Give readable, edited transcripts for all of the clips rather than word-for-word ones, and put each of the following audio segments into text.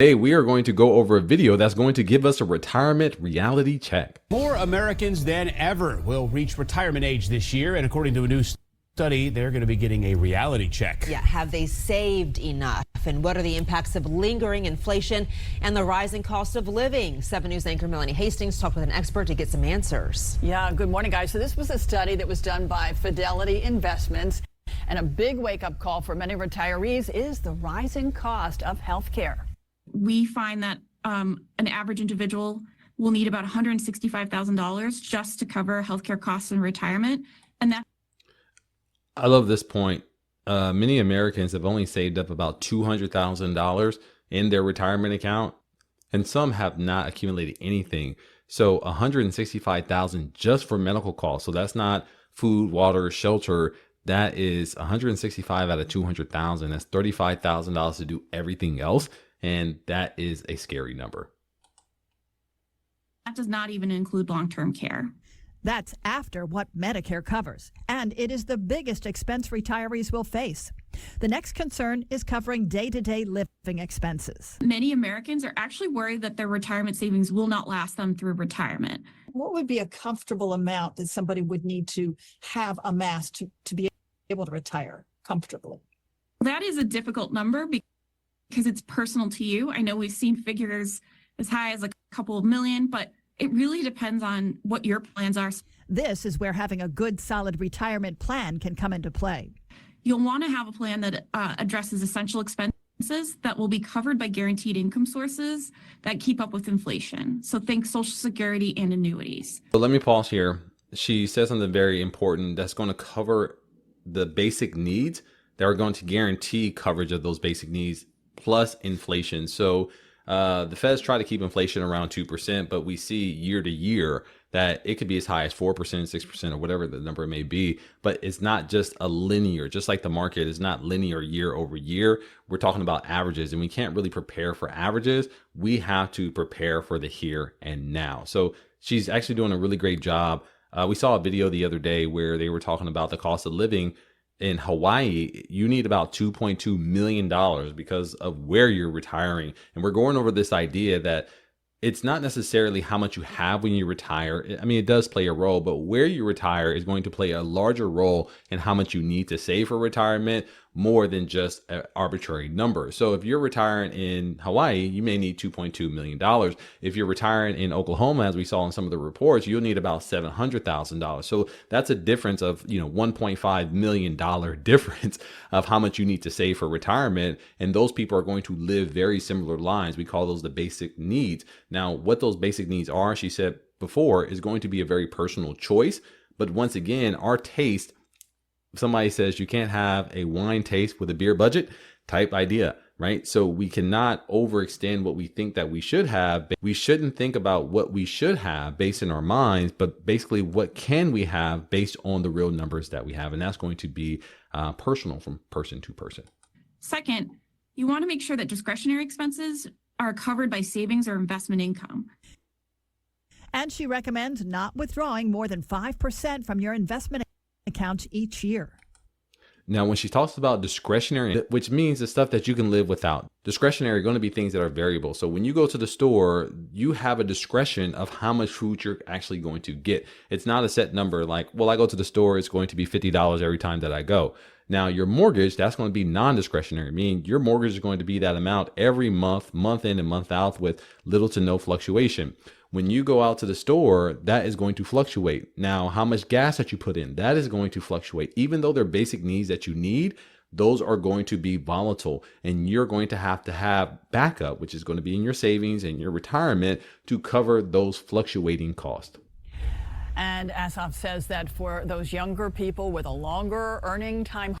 Today, we are going to go over a video that's going to give us a retirement reality check. More Americans than ever will reach retirement age this year, and according to a new study, they're going to be getting a reality check. Yeah, have they saved enough? And what are the impacts of lingering inflation and the rising cost of living? 7 News anchor Melanie Hastings talked with an expert to get some answers. Yeah, good morning, guys. So this was a study that was done by Fidelity Investments, and a big wake-up call for many retirees is the rising cost of health care. We find that an average individual will need about $165,000 just to cover healthcare costs in retirement. And that I love this point. Many Americans have only saved up about $200,000 in their retirement account, and some have not accumulated anything. So $165,000 just for medical costs. So that's not food, water, shelter. That is $165 out of $200,000. That's $35,000 to do everything else. And that is a scary number. That does not even include long-term care. That's after what Medicare covers, and it is the biggest expense retirees will face. The next concern is covering day-to-day living expenses. Many Americans are actually worried that their retirement savings will not last them through retirement. What would be a comfortable amount that somebody would need to have amassed to be able to retire comfortably? That is a difficult number because it's personal to you. I know we've seen figures as high as a couple of million, but it really depends on what your plans are. This is where having a good, solid retirement plan can come into play. You'll want to have a plan that addresses essential expenses that will be covered by guaranteed income sources that keep up with inflation. So think Social Security and annuities. So let me pause here. She says something very important that's going to cover the basic needs that are going to guarantee coverage of those basic needs plus inflation. So the Feds try to keep inflation around 2%, but we see year to year that it could be as high as 4%, 6%, or whatever the number may be. But it's not just a linear, just like the market is not linear year over year. We're talking about averages, and we can't really prepare for averages. We have to prepare for the here and now. So she's actually doing a really great job. We saw a video the other day where they were talking about the cost of living in Hawaii. You need about $2.2 million because of where you're retiring. And we're going over this idea that it's not necessarily how much you have when you retire. I mean, it does play a role, but where you retire is going to play a larger role in how much you need to save for retirement, more than just an arbitrary number. So if you're retiring in Hawaii, you may need $2.2 million. If you're retiring in Oklahoma, as we saw in some of the reports, you'll need about $700,000. So that's a difference of, $1.5 million difference of how much you need to save for retirement. And those people are going to live very similar lives. We call those the basic needs. Now, what those basic needs are, she said before, is going to be a very personal choice. But once again, our taste, somebody says you can't have a wine taste with a beer budget type idea, right? So we cannot overextend what we think that we should have. We shouldn't think about what we should have based in our minds, but basically what can we have based on the real numbers that we have. And that's going to be personal from person to person. Second, you want to make sure that discretionary expenses are covered by savings or investment income. And she recommends not withdrawing more than 5% from your investment account each year. Now, when she talks about discretionary, which means the stuff that you can live without, discretionary are going to be things that are variable. So when you go to the store, you have a discretion of how much food you're actually going to get. It's not a set number like, well, I go to the store, it's going to be $50 every time that I go. Now, your mortgage, that's going to be non-discretionary, meaning your mortgage is going to be that amount every month, month in and month out, with little to no fluctuation. When you go out to the store, that is going to fluctuate. Now, how much gas that you put in, that is going to fluctuate. Even though they're basic needs that you need, those are going to be volatile, and you're going to have backup, which is going to be in your savings and your retirement to cover those fluctuating costs. And Asaf says that for those younger people with a longer earning time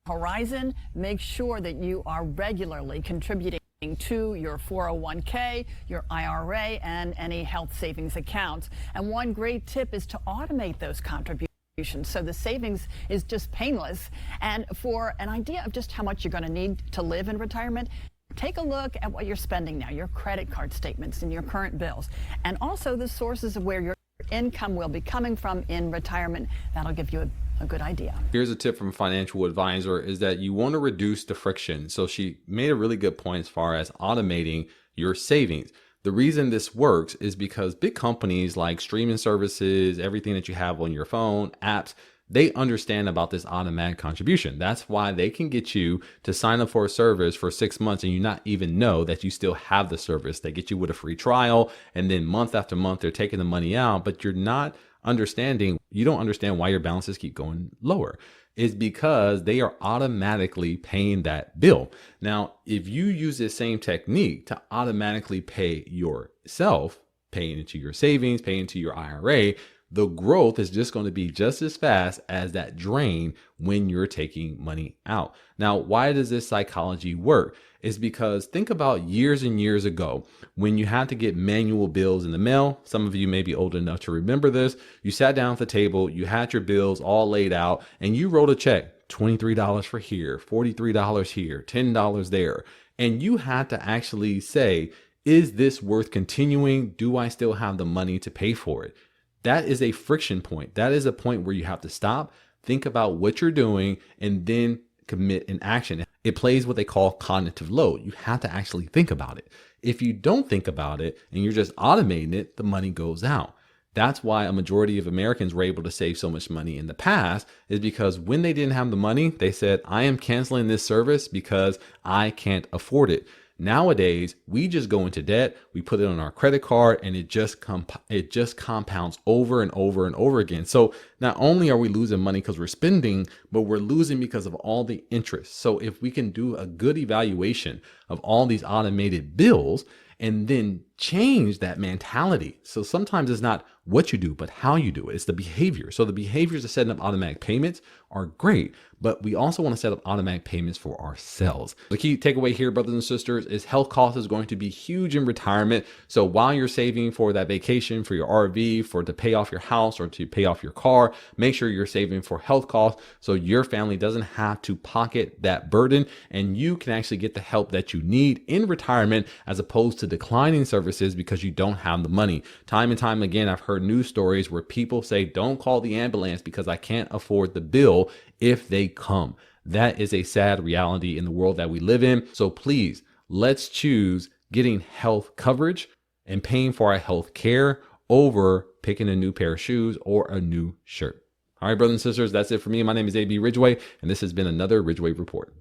horizon, make sure that you are regularly contributing to your 401k, your IRA, and any health savings accounts. And one great tip is to automate those contributions so the savings is just painless. And for an idea of just how much you're going to need to live in retirement, take a look at what you're spending now, your credit card statements and your current bills, and also the sources of where your income will be coming from in retirement. That'll give you a a good idea. Here's a tip from a financial advisor is that you want to reduce the friction. So she made a really good point as far as automating your savings. The reason this works is because big companies like streaming services, everything that you have on your phone, apps, they understand about this automatic contribution. That's why they can get you to sign up for a service for 6 months and you not even know that you still have the service. They get you with a free trial, and then month after month, they're taking the money out, but you don't understand why your balances keep going lower. Is because they are automatically paying that bill. Now, if you use this same technique to automatically pay yourself, paying into your savings, paying into your IRA, the growth is just going to be just as fast as that drain when you're taking money out. Now, why does this psychology work? It's because think about years and years ago when you had to get manual bills in the mail. Some of you may be old enough to remember this. You sat down at the table, you had your bills all laid out, and you wrote a check, $23 for here, $43 here, $10 there. And you had to actually say, is this worth continuing? Do I still have the money to pay for it? That is a friction point. That is a point where you have to stop, think about what you're doing, and then commit an action. It plays what they call cognitive load. You have to actually think about it. If you don't think about it and you're just automating it, the money goes out. That's why a majority of Americans were able to save so much money in the past, is because when they didn't have the money, they said, I am canceling this service because I can't afford it. Nowadays, we just go into debt, we put it on our credit card, and it just compounds over and over and over again. So not only are we losing money because we're spending, but we're losing because of all the interest. So if we can do a good evaluation of all these automated bills and then change that mentality. So sometimes it's not what you do, but how you do it. It's the behavior. So the behaviors of setting up automatic payments are great, but we also want to set up automatic payments for ourselves. The key takeaway here, brothers and sisters, is health cost is going to be huge in retirement. So while you're saving for that vacation, for your RV, to pay off your house or to pay off your car, make sure you're saving for health costs so your family doesn't have to pocket that burden and you can actually get the help that you need in retirement as opposed to declining services because you don't have the money. Time and time again, I've heard news stories where people say, don't call the ambulance because I can't afford the bill if they come. That is a sad reality in the world that we live in. So please, let's choose getting health coverage and paying for our health care over picking a new pair of shoes or a new shirt. All right, brothers and sisters, that's it for me. My name is AB Ridgeway, and this has been another Ridgeway Report.